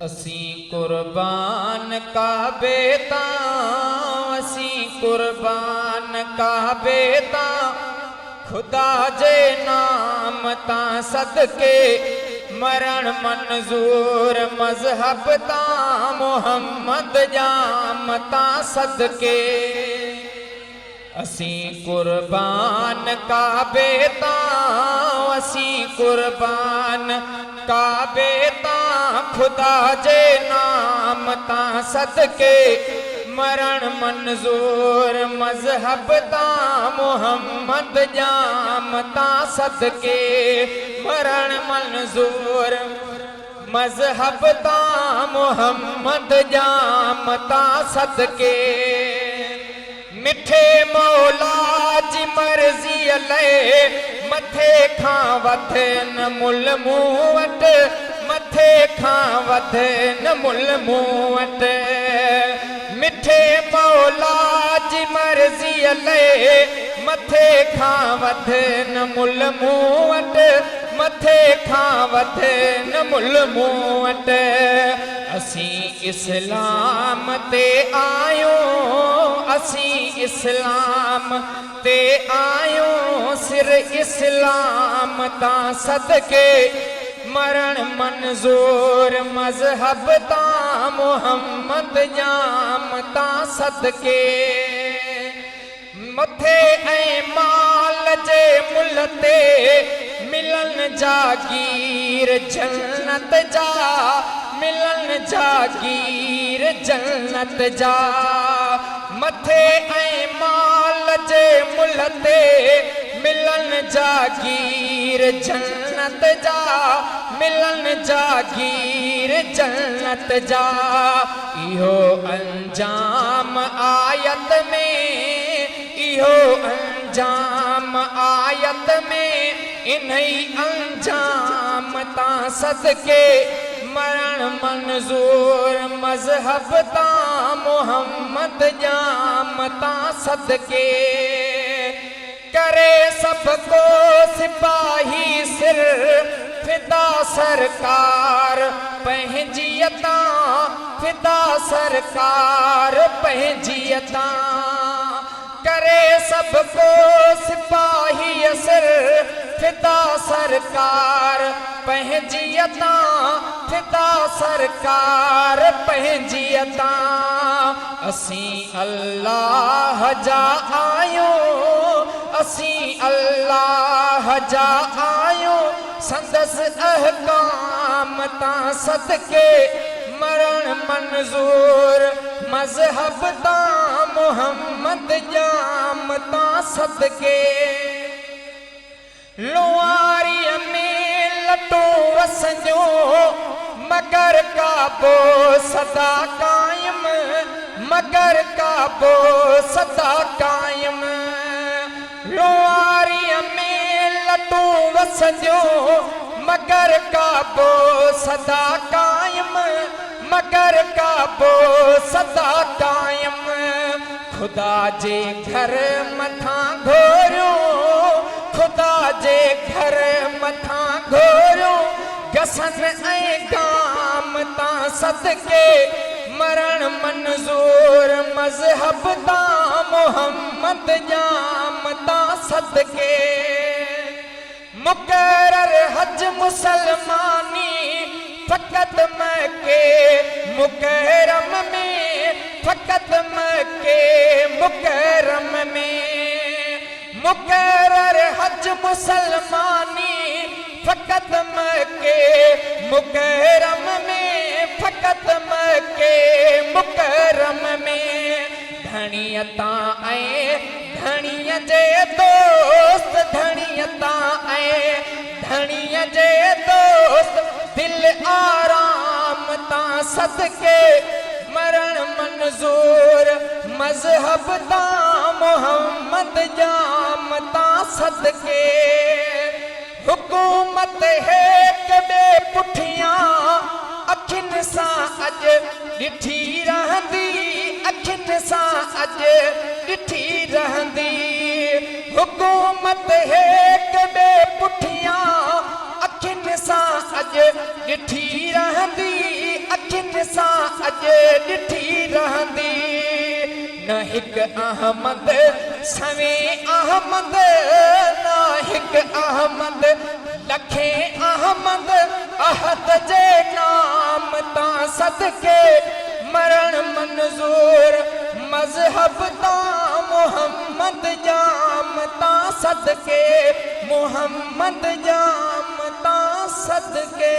असीं कुर्बान काबे तां, असीं कुर्बान काबे तां, खुदा जे नाम तां सदके मरण मंजूर मजहब तां, मोहम्मद जाम तां सदके। असीं कुर्बान काबे तां, असीं कुर्बान काबे तां, खुदा जे नाम तां सदके मरण मंजूर मजहब तां, मोहम्मद जाम तां सदके मरण मंजूर मजहब तां, मोहम्मद जाम तां सदके। मिठे मौला जी मर्ज़ी लए मथे खां वध न मुल मूं वटि, मथे खां वध न मुल मूं वटि। मिठे मौला जी मर्ज़ी लए मथे खां वध न मुल मूं वटि, मथे खां वध न मुल मूं वटि। असीं इस्लाम ते आयूं, असीं इस्लाम ते आयूं, सिर इस्लाम तां सदके मरण मंजूर मजहब तां, मोहम्मद जाम तां सदके। मथे ऐं माल जे मुल ते मिलन जागीर जन्नत जा, मिलन जागीर जन्नत जा। मथे ऐं माल जे मुल ते मिलन जागीर जन्नत जा, मिलन जागीर जन्नत जा। इहो अंजाम आयत में, इहो अंजाम आयत में, इन्ही अंजाम तां सदके मरण मंजूर मजहब तां, मोहम्मद जाम तां सदके। करे सबको सिपाही सिर फिदा सरकार पंहिंजी तां, फिदा सरकार पंहिंजी तां। करे सबको सिपाही सिर फिदा सरकार पंहिंजी तां, फिदा सरकार पंहिंजी तां। असीं अल्लाह जा आयूं, असीं अल्लाह जा आयूं, संदसि अहकाम तां सदके मरण मंजूर मजहब तां, मोहम्मद जाम तां सदके। लुआरीअ में लटो वसंजो मगर काबो सदा कायम, मगर काबो सदा कायम। लुआरीअ में लटो वसंजो मगर काबो सदा कायम, मगर काबो सदा कायम। खुदा जे घर मथां घोरियो, खुदा जे घर मथां घोरियो, गसन ऐं गाम तां सदके मरण मंजूर मजहब तां, मोहम्मद जाम तां सदके। मुकर्रर हज मुसलमानी फ़क़त मके मुकरम में, फ़क़त मके मुकरम में। मुकर्रर हज मुसलमानी फ़क़त मके मुकरम में, फ़क़त मके मुकरम में। धणीअ तां ऐं धणीअ जे दोस्त, धणीअ तां ऐं धणीअ जे दोस्त, दिल आराम तां सदके मरण मंजूर मजहब तां, मोहम्मद जाम तां सदके। हुकूमत हेक बे पुठियां अखियुनि सां अॼु ॾिठी रहंदी, अखियुनि सां अॼु ॾिठी रहंदी। हुकूमत हेक बे पुठियां अखियुनि सां अॼु ॾिठी रहंदी, अखियुनि सां अॼु ॾिठी रहंदी न हिकु अहमद सवे अहमद न हिकु अहमद लखे अहमद अहद जे नाम तां सदके मरण मंज़ूर मज़हब तां मोहम्मद जाम तां सदके मोहम्मद जाम तां सदके